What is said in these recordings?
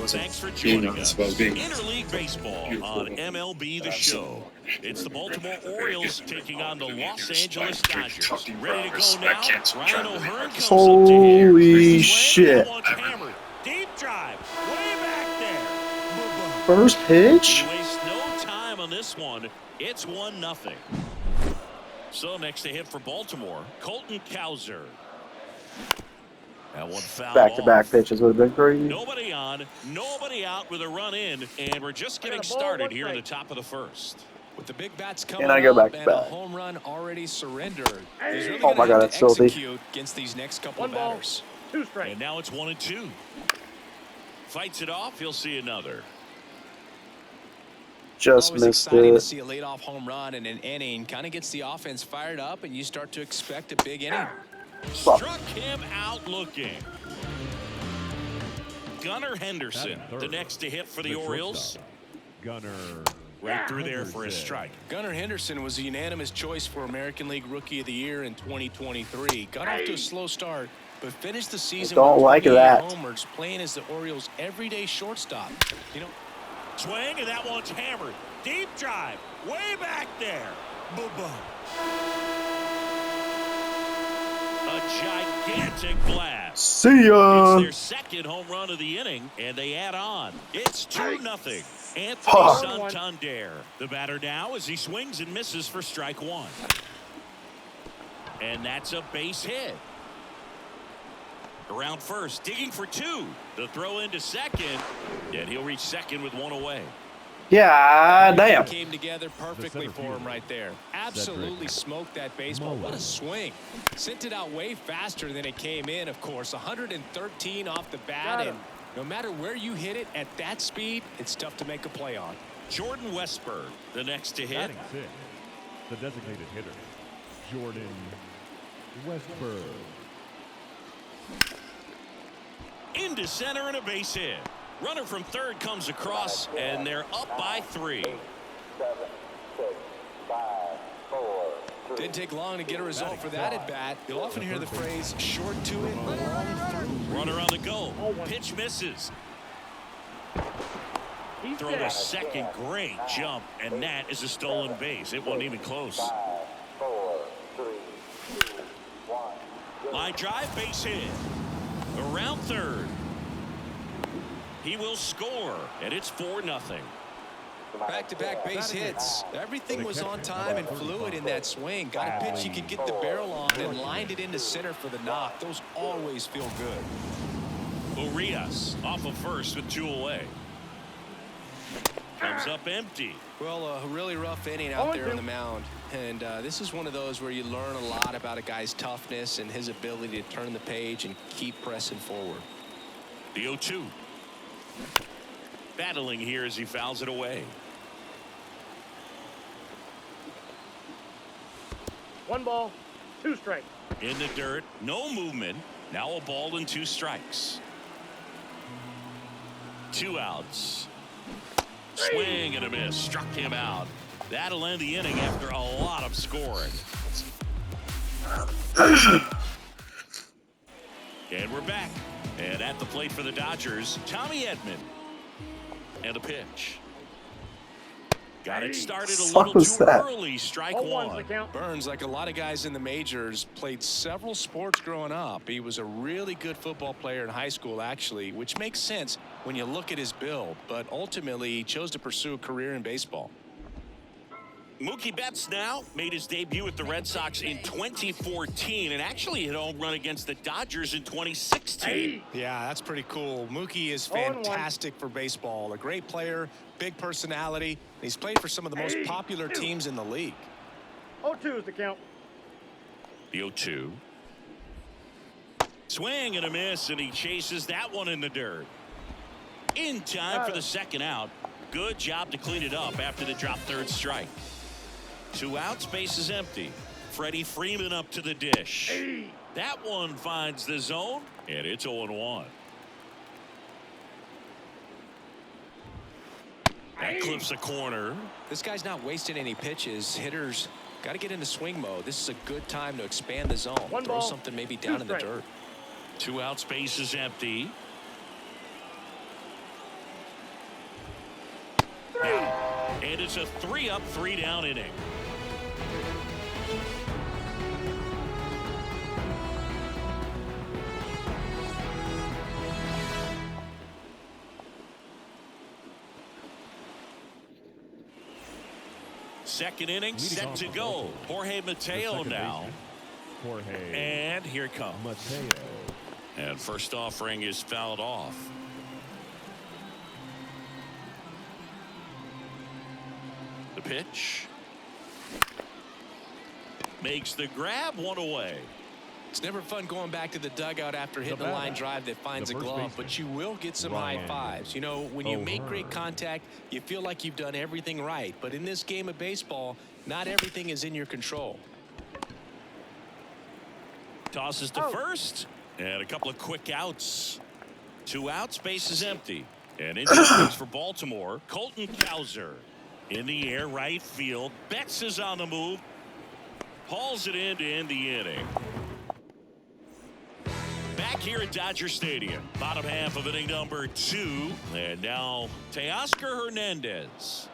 thanks for joining us. Interleague Baseball on MLB The Show. It's the Baltimore Orioles taking on the Los Angeles Dodgers. Ready to go now? Ryan O'Hearn comes Holy shit. Hammered. Deep drive. Way back there. First pitch? He wastes no time on this one. It's 1-0. So next to hit for Baltimore, Colton Cowser. That one fouled Back-to-back off. pitches would have been great. Nobody on, nobody out with a run in, and we're just getting started here in the top of the first. With the big bats coming And I go up back and to back. a home run already surrendered, he's really Oh my God, going to that's filthy. execute against these next couple of batters. 2 strikes. And now it's 1-2. Fights it off. He'll see another. Just Always missed exciting to it. see a leadoff home run in an inning. Kind of gets the offense fired up, and you start to expect a big inning. Struck him out looking. Gunnar Henderson, the next to hit for the Orioles. Gunnar. Right through there for a strike. Gunnar Henderson was a unanimous choice for American League Rookie of the Year in 2023. Got off to a slow start, but finished the season Don't with like 28 that. homers, playing as the Orioles' everyday shortstop. You know, Swing, and that one's hammered. Deep drive. Way back there. Boom. A gigantic blast. See ya. It's their second home run of the inning, and they add on. It's 2-0. Anthony Santander, the batter now as he swings and misses for strike one. And that's a base hit. Around first, digging for two. The throw into second, and he'll reach second with one away. Yeah, damn. came together perfectly for him right there. Absolutely smoked that baseball. What a swing. Sent it out way faster than it came in, of course. 113 off the bat, and no matter where you hit it at that speed, it's tough to make a play on. Jordan Westberg, the next to hit. Batting fifth, the designated hitter, Jordan Westberg. Into center and a base hit. Runner from third comes across, and they're up by 3. 7, 6, 5, 4, 3. Didn't take long to get a result for that at bat. You'll often hear the phrase short to it, long through. Runner on the go. Pitch misses. Throw a second. Great jump, and that is a stolen base. It wasn't even close. 5, 4, 3, 2, 1. Line drive, base hit. Around third. He will score, and it's 4-0. Back-to-back base hits. Everything was on time and fluid in that swing. Got a pitch you could get the barrel on and lined it into center for the knock. Those always feel good. Urias off of first with 2 away. Comes up empty. Well, a really rough inning out there on the mound. And this is one of those where you learn a lot about a guy's toughness and his ability to turn the page and keep pressing forward. The 0-2. Battling here as he fouls it away. 1 ball, 2 strikes. In the dirt, no movement. Now a ball and 2 strikes. 2 outs. Swing and a miss. Struck him out. That'll end the inning after a lot of scoring. And we're back. And at the plate for the Dodgers, Tommy Edman. And a pitch. Got it started a little too early. Strike 1. Burns, like a lot of guys in the majors, played several sports growing up. He was a really good football player in high school, actually, which makes sense when you look at his build. But ultimately, he chose to pursue a career in baseball. Mookie Betts now made his debut with the Red Sox in 2014 and actually hit a home run against the Dodgers in 2016. Yeah, that's pretty cool. Mookie is fantastic for baseball. A great player, big personality. He's played for some of the most popular teams in the league. 0-2 is the count. The 0-2. Swing and a miss, and he chases that one in the dirt. In time for the second out. Good job to clean it up after the drop third strike. 2 outs, base is empty. Freddie Freeman up to the dish. That one finds the zone, and it's 0-1. That clips a corner. This guy's not wasting any pitches. Hitters got to get into swing mode. This is a good time to expand the zone. Throw something maybe down in the dirt. 2 outs, base is empty. It is a 3-up, 3-down inning. Second inning set to go. Jorge Mateo now. Jorge And here it comes. Mateo. And first offering is fouled off. The pitch. Makes the grab, one away. It's never fun going back to the dugout after hitting a line drive that finds a glove, but you will get some high fives. You know, when you make great contact, you feel like you've done everything right. But in this game of baseball, not everything is in your control. Tosses to first. And a couple of quick outs. 2 outs, base is empty. And injuries for Baltimore. Colton Cowser in the air, right field. Betts is on the move. Hauls it in to end the inning. Back here at Dodger Stadium, bottom half of inning number 2. And now Teoscar Hernandez.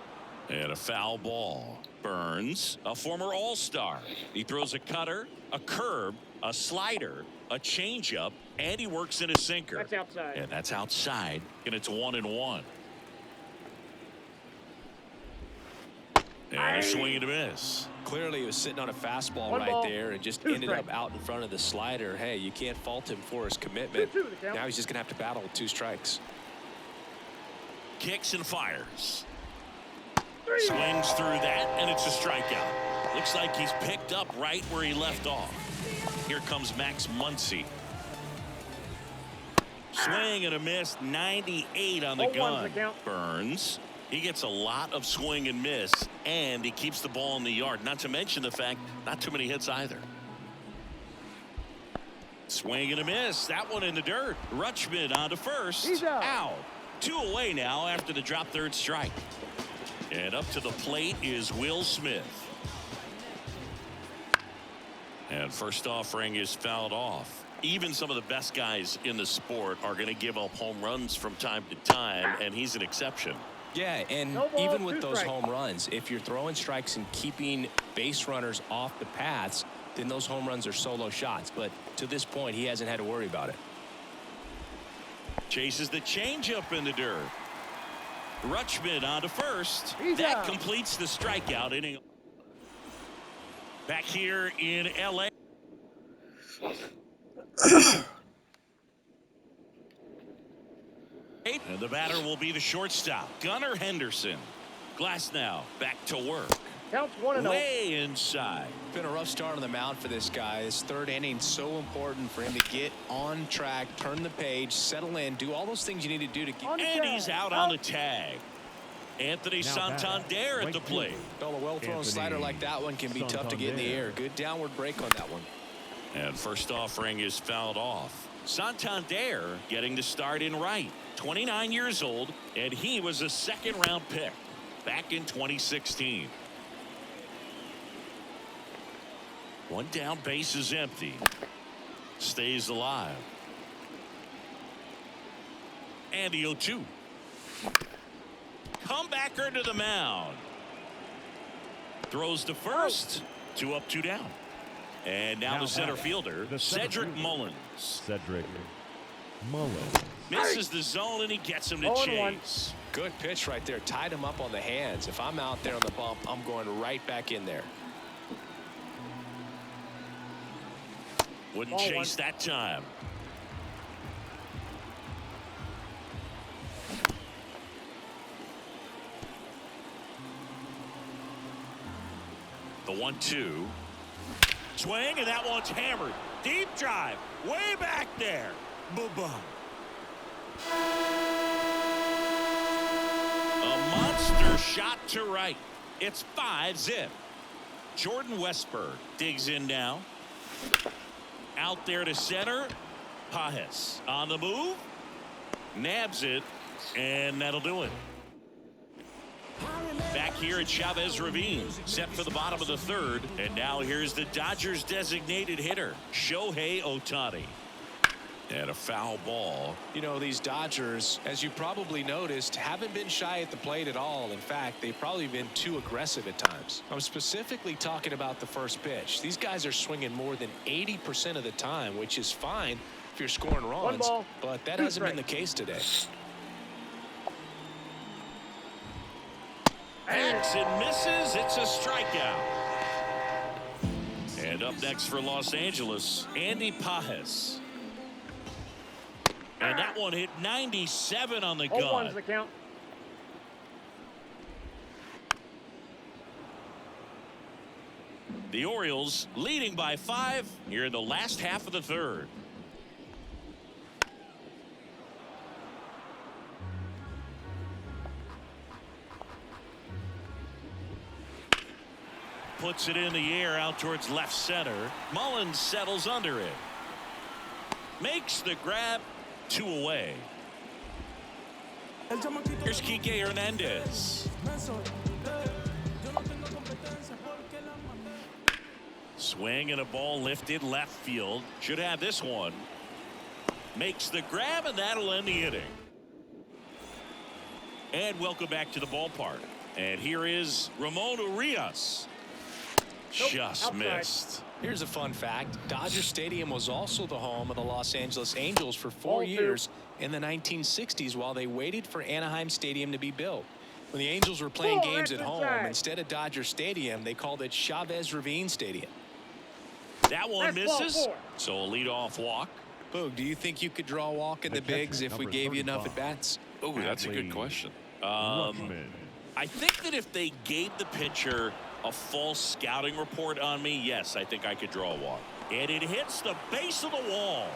And a foul ball. Burns, a former All-Star. He throws a cutter, a curve, a slider, a changeup, and he works in a sinker. That's outside. And that's outside, and it's 1-1. And a swing and a miss. Clearly, he was sitting on a fastball One right ball, there and just 2 ended up strikes. out in front of the slider. Hey, you can't fault him for his commitment. 2-2 the count. Now he's just going to have to battle with 2 strikes. Kicks and fires. Swings through that, and it's a strikeout. Looks like he's picked up right where he left off. Here comes Max Muncy. Swing and a miss, 98 on the 0-1's gun. the count. Burns. He gets a lot of swing and miss, and he keeps the ball in the yard. Not to mention the fact, not too many hits either. Swing and a miss. That one in the dirt. Rutschman on to first. He's out. 2 away now after the drop third strike. And up to the plate is Will Smith. And first offering is fouled off. Even some of the best guys in the sport are going to give up home runs from time to time, and he's an exception. Yeah, and No ball, even with 2 those strikes. home runs, if you're throwing strikes and keeping base runners off the paths, then those home runs are solo shots. But to this point, he hasn't had to worry about it. Chases the changeup in the dirt. Rutschman on to first. He's That out. completes the strikeout inning. Back here in L.A. And the batter will be the shortstop, Gunnar Henderson. Glass now back to work. Counts 1-0. Way inside. Been a rough start on the mound for this guy. His third inning so important for him to get on track, turn the page, settle in, do all those things you need to do to get. And he's out on the tag. Anthony Santander at the plate. Well, a well-thrown slider like that one can be tough to get in the air. Good downward break on that one. And first offering is fouled off. Santander getting the start in right. 29 years old, and he was a second-round pick back in 2016. One down, base is empty. Stays alive. And the 0-2. Comebacker to the mound. Throws to first. 2 up, 2 down. And now the center fielder, Cedric Mullins. Cedric Mullins. Misses the zone, and he gets him to 0-1. chase. Good pitch right there. Tied him up on the hands. If I'm out there on the bump, I'm going right back in there. Wouldn't chase that time. The 1-2. Swing, and that one's hammered. Deep drive. Way back there. Bye-bye. A monster shot to right. It's 5-zip. Jordan Westberg digs in now. Out there to center. Pajes on the move. Nabs it, and that'll do it. Back here at Chavez Ravine, set for the bottom of the third. And now here's the Dodgers designated hitter, Shohei Ohtani. And a foul ball. You know, these Dodgers, as you probably noticed, haven't been shy at the plate at all. In fact, they've probably been too aggressive at times. I'm specifically talking about the first pitch. These guys are swinging more than 80% of the time, which is fine if you're scoring runs, but that hasn't been the case today. Hits and misses. It's a strikeout. And up next for Los Angeles, Andy Pages. And that one hit 97 on the gun. 0-1's the count. The Orioles leading by 5 here in the last half of the third. Puts it in the air out towards left center. Mullins settles under it. Makes the grab. 2 away. Here's Kike Hernandez. Swing and a ball lifted left field. Should have this one. Makes the grab, and that'll end the inning. And welcome back to the ballpark. And here is Ramon Urias. Just missed. Here's a fun fact. Dodger Stadium was also the home of the Los Angeles Angels for 4 years in the 1960s while they waited for Anaheim Stadium to be built. When the Angels were playing games at home, instead of Dodger Stadium, they called it Chavez Ravine Stadium. That one misses, so a leadoff walk. Boog, do you think you could draw a walk in the bigs if we gave you enough at-bats? Oh, that's a good question. I think that if they gave the pitcher a false scouting report on me, yes, I think I could draw a walk. And it hits the base of the wall.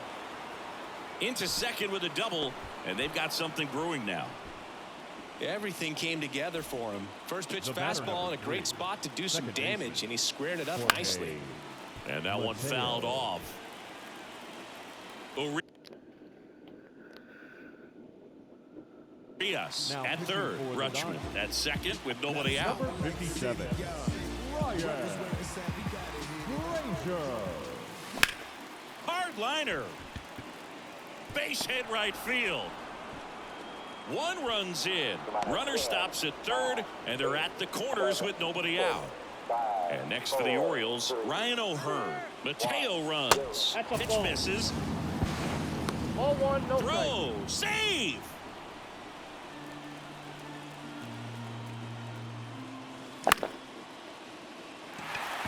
Into second with a double, and they've got something brewing now. Everything came together for him. First pitch fastball in a great spot to do some damage, and he squared it up nicely. And that one fouled off. Urias at third. Rutschman at second with nobody out. 57. Ryan Granger. Hard liner. Base hit right field. One runs in. Runner stops at third, and they're at the corners with nobody out. And next for the Orioles, Ryan O'Hearn. Mateo runs. Pitch misses. 0-1, no Throw. Save.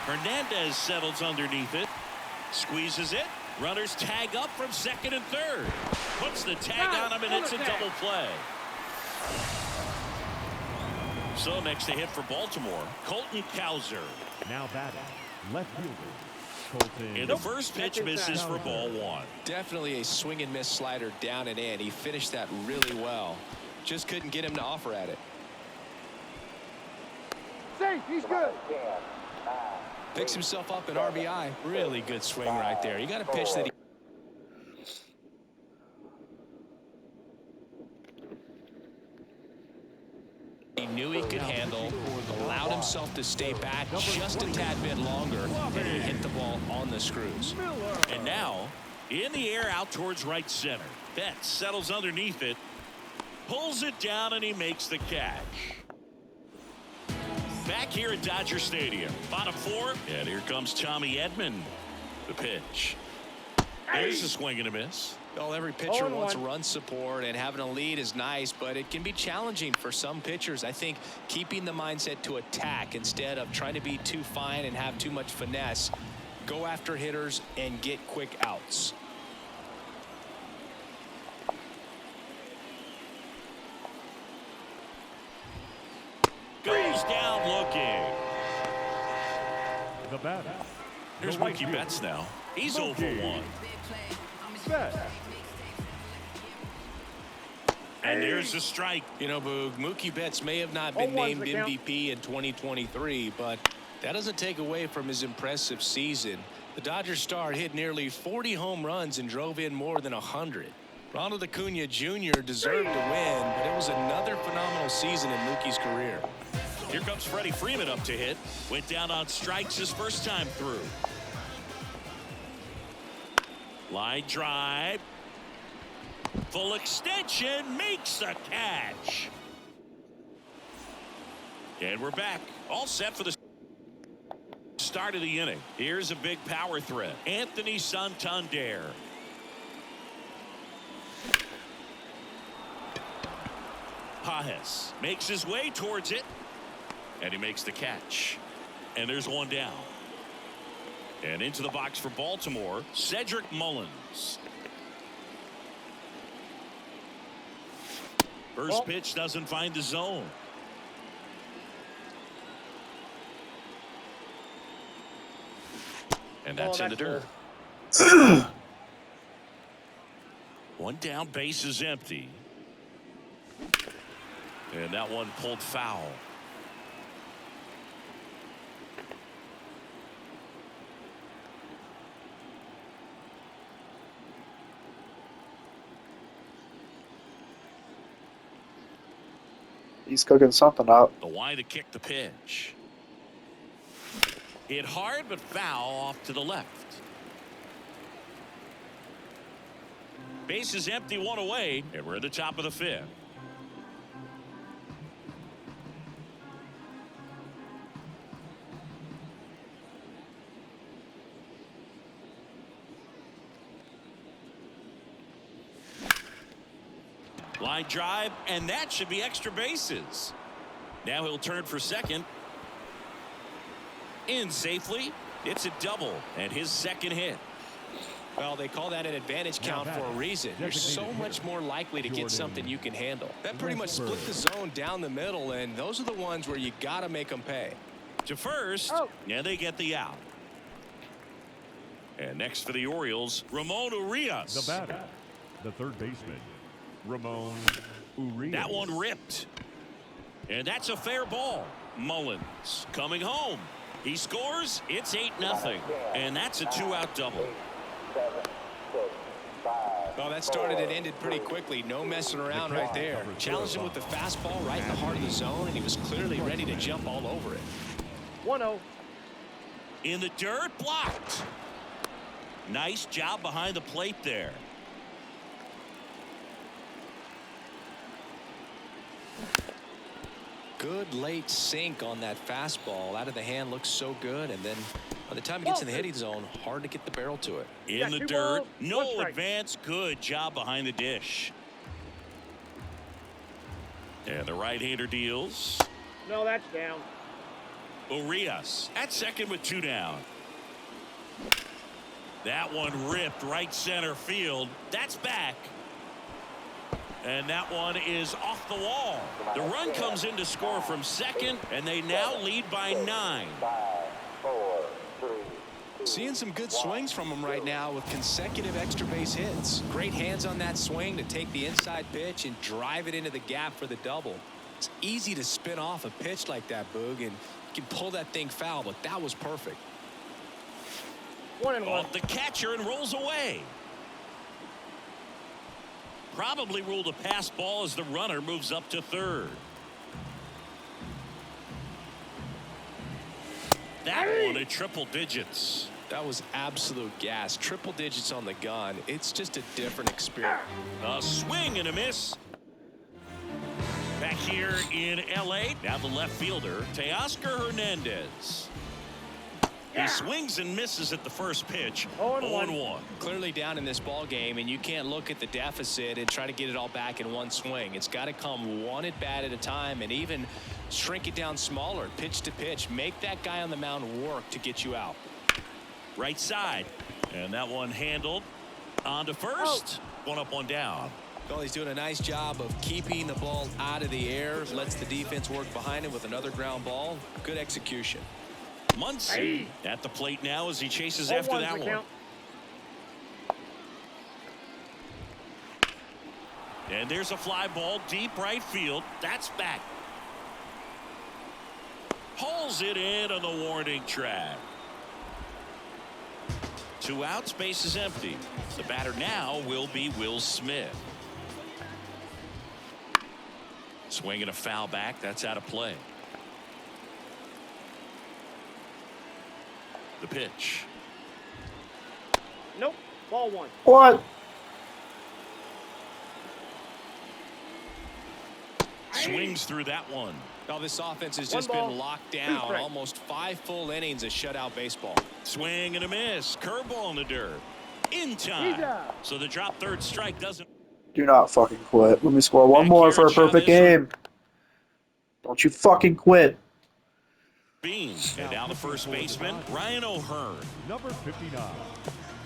Hernandez settles underneath it. Squeezes it. Runners tag up from second and third. Puts the tag on him, and it's a double play. So next to hit for Baltimore, Colton Cowser. Now batting, left fielder, Colton. And the first pitch misses for ball one. Definitely a swing and miss slider down and in. He finished that really well. Just couldn't get him to offer at it. Safe, he's good. Picks himself up an RBI. Really good swing right there. You got a pitch that he knew he could handle, allowed himself to stay back just a tad bit longer, and he hit the ball on the screws. And now, in the air out towards right center. Betts settles underneath it, pulls it down, and he makes the catch. Back here at Dodger Stadium, bottom four, and here comes Tommy Edman. The pitch. There's a swing and a miss. Well, every pitcher wants run support, and having a lead is nice, but it can be challenging for some pitchers. I think keeping the mindset to attack instead of trying to be too fine and have too much finesse. Go after hitters and get quick outs. Goes down looking. The batter. Here's Mookie Betts now. He's 0 for 1. Betts. And there's a strike. You know, Boog, Mookie Betts may have not been named MVP in 2023, but that doesn't take away from his impressive season. The Dodgers star hit nearly 40 home runs and drove in more than 100. Ronald Acuna Jr. deserved to win, but it was another phenomenal season in Mookie's career. Here comes Freddie Freeman up to hit. Went down on strikes his first time through. Line drive. Full extension, makes a catch. And we're back. All set for the start of the inning. Here's a big power threat. Anthony Santander. Pajes makes his way towards it. And he makes the catch. And there's one down. And into the box for Baltimore, Cedric Mullins. First pitch doesn't find the zone. And that's in the dirt. One down, base is empty. And that one pulled foul. He's cooking something up. The wide to kick the pitch. Hit hard but foul off to the left. Base is empty, one away, and we're at the top of the fifth. Line drive, and that should be extra bases. Now he'll turn for second. In safely. It's a double, and his second hit. Well, they call that an advantage count for a reason. You're so much more likely to get something you can handle. That pretty much split the zone down the middle, and those are the ones where you got to make them pay. To first, and they get the out. And next for the Orioles, Ramon Urias. The batter, the third baseman, Ramon Urias. That one ripped. And that's a fair ball. Mullins coming home. He scores. It's 8-0. And that's a 2-out double. 7, 6, 5. Well, that started and ended pretty quickly. No messing around right there. Challenged him with the fastball right in the heart of the zone, and he was clearly ready to jump all over it. 1-0. In the dirt, blocked. Nice job behind the plate there. Good late sink on that fastball. Out of the hand, looks so good, and then by the time it gets in the hitting zone, hard to get the barrel to it. In the dirt, no advance. Good job behind the dish. And the right-hander deals. No, that's down. Urias at second with 2 down. That one ripped right center field. That's back. And that one is off the wall. The run comes in to score from second, and they now lead by 9. 5, 4, 3. Seeing some good swings from him right now with consecutive extra base hits. Great hands on that swing to take the inside pitch and drive it into the gap for the double. It's easy to spin off a pitch like that, Boog, and you can pull that thing foul, but that was perfect. 1-1. Off the catcher and rolls away. Probably ruled a pass ball as the runner moves up to third. That one at triple digits. That was absolute gas. Triple digits on the gun. It's just a different experience. A swing and a miss. Back here in L.A. Now the left fielder, Teoscar Hernandez. He swings and misses at the first pitch. 0-1. Clearly down in this ball game, and you can't look at the deficit and try to get it all back in one swing. It's got to come one at bat at a time, and even shrink it down smaller, pitch to pitch. Make that guy on the mound work to get you out. Right side, and that one handled on to first. One up, one down. Well, he's doing a nice job of keeping the ball out of the air. Lets the defense work behind him with another ground ball. Good execution. Muncy at the plate now as he chases after that one. And there's a fly ball deep right field. That's back. Hauls it in on the warning track. 2 outs, base is empty. The batter now will be Will Smith. Swinging a foul back. That's out of play. The pitch. Nope. Ball 1. What? swings through that one. Now this offense has One just ball, been locked two down. strikes. Almost 5 full innings of shutout baseball. Swing and a miss. Curveball in the dirt. In time. out. So the drop third strike doesn't. Do not fucking quit. Let me score one Back more here for a at Chavez perfect game. Don't you fucking quit. Beans. And now the first baseman, Ryan O'Hearn. Number 59.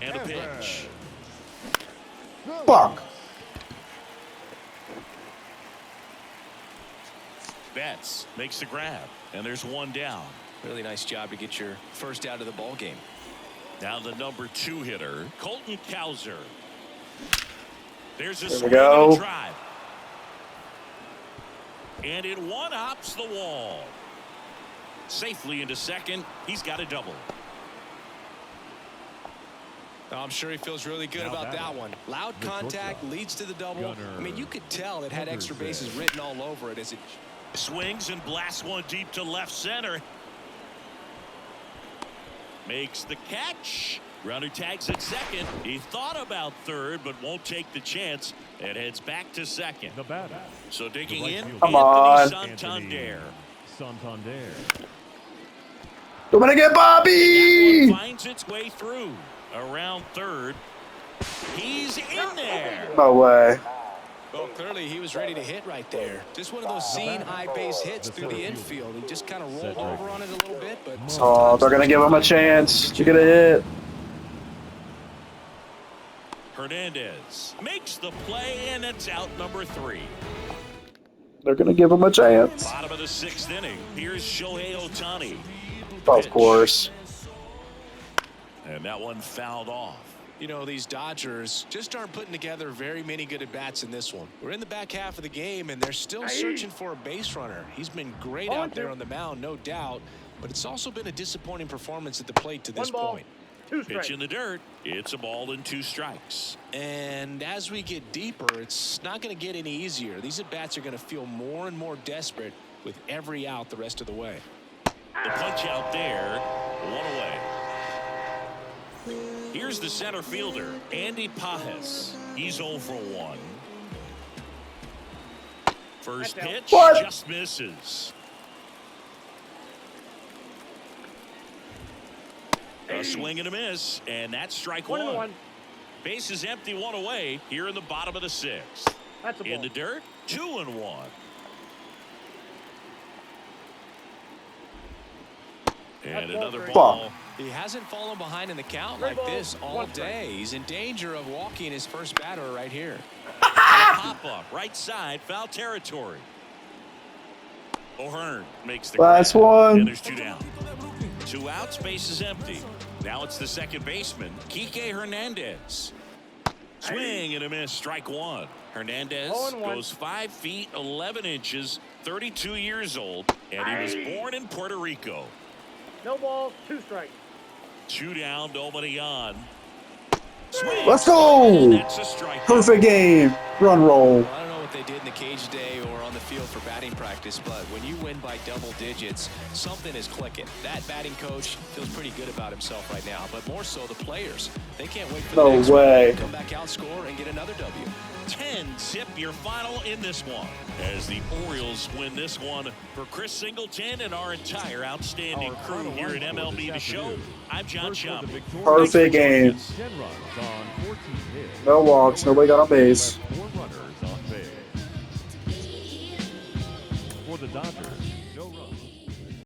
And a pitch. Fuck. Betts makes the grab. And there's one down. Really nice job to get your first out of the ball game. Now the number 2 hitter, Colton Cowser. There's a There we swing go. and a drive. And it one-hops the wall. Safely into second. He's got a double. I'm sure he feels really good Now about batting, that one. Loud the contact shortstop, leads to the double. Gunnar I mean, you could tell it had extra bases written all over it as it. Swings and blasts one deep to left center. Makes the catch. Runner tags at second. He thought about third, but won't take the chance and heads back to second. The batter. So digging right in, fielder. Come on. Anthony Santander. Santander. Dominican That Bobby! one finds its way through. Around third. He's in there. No way. Well, clearly he was ready to hit right there. Just one of those seen high base hits through the infield. He just kind of rolled over on it a little bit, but Oh, they're gonna give him a chance to get a hit. Hernandez makes the play, and it's out number 3. They're gonna give him a chance. Bottom of the 6th inning. Here's Shohei Ohtani. Of course. And that one fouled off. you know, these Dodgers just aren't putting together very many good at-bats in this one. We're in the back half of the game, and they're still searching for a base runner. He's been great out there on the mound, no doubt, but it's also been a disappointing performance at the plate to this point. Pitch in the dirt. It's a ball and 2 strikes. And as we get deeper, it's not going to get any easier. These at-bats are going to feel more and more desperate with every out the rest of the way. The punch out there, 1 away. Here's the center fielder, Andy Pajes. He's 0 for 1. First pitch just misses. A swing and a miss, and that's strike 1. Base is empty, 1 away here in the bottom of the 6th. That's a ball. In the dirt, 2-1. And another ball. He hasn't fallen behind in the count like this all day. He's in danger of walking his first batter right here. Pop up, right side, foul territory. O'Hearn makes the Last grab, one. and there's 2 down. 2 outs, base is empty. Now it's the second baseman, Kike Hernandez. Swing and a miss, strike 1. Hernandez goes 5 feet 11 inches, 32 years old, and he was born in Puerto Rico. No ball, 2 strikes. 2 down, nobody on. Swing. Let's go! And that's a strike. Perfect game. Run roll. Well, I don't know what they did in the cage today or on the field for batting practice, but when you win by double digits, something is clicking. That batting coach feels pretty good about himself right now, but more so the players. They can't wait for the next way. one to come back out, score, and get another W. 10-zip your final in this one as the Orioles win this one. For Chris Singleton and our entire outstanding crew here at MLB The Show, I'm John Schaub. Perfect game. 10 runs on 14 hits. No walks. Nobody got on base. 4 runners on base. For the Dodgers, no